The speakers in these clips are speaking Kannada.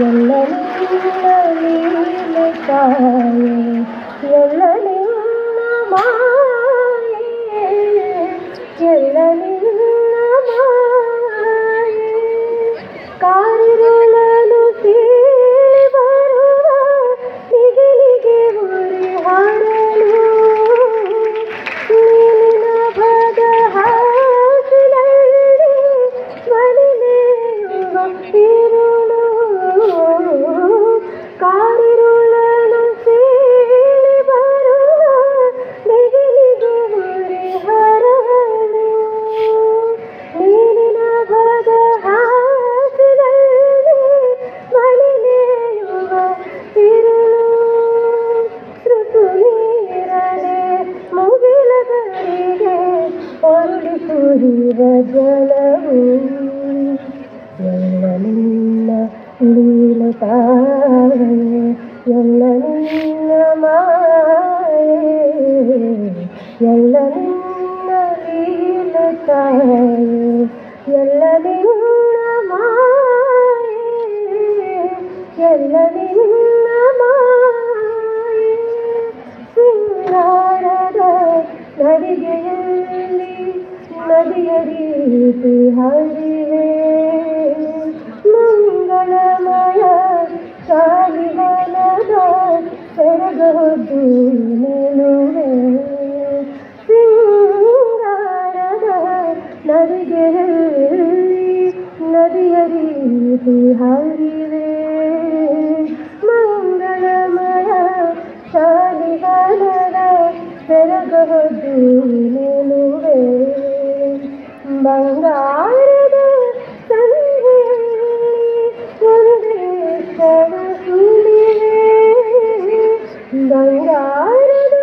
ಎಲ್ಲ ನಿನ್ನ ಲೀಲೆ ತಾಯೇ, ಎಲ್ಲ ನಿನ್ನ ಮಾಯೆ, ಎಲ್ಲ ನಿನ್ನ ಮಾಯೆ. ಕಾರಿರುಳಲು ಸೀಳಿ ಬರುವ ನಿಗಿಲಿಗೆ ಉರಿ ಹಾರಲು, ನೀನಿನ ಭದ ಹಾಸಿನಲ್ಲಿ ಮಲಿನೆಯುವ ತಿರುಳು. ಕಾರಿರುಳಲು ಸೀಳಿ ಬರುವ ನಿಗಿಲಿಗೆ ಉರಿ ಹಾರಲು, ನೀನಿನ ಭದ ಹಾಸಿನಲ್ಲಿ ಮಲಿನೆಯುವ ತಿರುಳು. ಋತು ನೀರದೆ ಮುಗಿಲಗರಿಗೆ ಒರಳಿ ಸುರಿವ ಜಲವು, ಎಲ್ಲ ನಿನ್ನ ಲೀಲೆ ತಾಯೇ, ಎಲ್ಲ ನಿನ್ನ ಮಾಯೆ, ಎಲ್ಲ ನಿನ್ನ ಲೀಲೆ ತಾಯೇ, ಎಲ್ಲ ನಿನ್ನ ಮಾಯೆ, ಎಲ್ಲ ನಿನ್ನ ಮಾಯೆ. ಸಿಂಗಾರದ ನಡಿಗೆಯಲ್ಲಿ ನದಿಯ ರೀತಿ ಹರಿವೆ, ಮಂಗಳಮಯ ಶಾಲಿವನದ ಸೆರಗದ್ದು ನಿಲ್ಲುವೆ. ಸಿಂಗಾರದ ನಡಿಗೆಯಲ್ಲಿ ನದಿಯ ರೀತಿ ಹರಿವೆ, ಮಂಗಳಮಯ ಶಾಲಿವನದ ಸೆರಗದ್ದು ನಿಲ್ಲುವೆ. ಬಂಗಾರದ ಸಂಧ್ಯೆಯಲ್ಲಿ ಒಂದೇ ಕ್ಷಣ ಸುಳಿವೆ, ಬಂಗಾರದ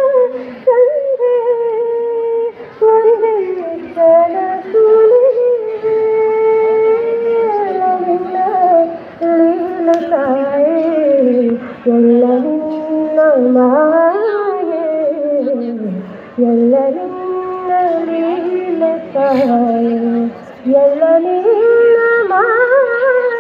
ಸಂಧ್ಯೆಯಲ್ಲಿ ಒಂದೇ ಕ್ಷಣ ಸುಳಿವೆ. ನಿನ್ನ ಲೀಲೆ ತಾಯೇ, ಎಲ್ಲ ನಿನ್ನ ಮಾಯೆ, ಎಲ್ಲ ನಿನ್ನ ಲೀಲೆ ತಾಯೇ, ಎಲ್ಲ ನಿನ್ನ ಮಾಯೆ.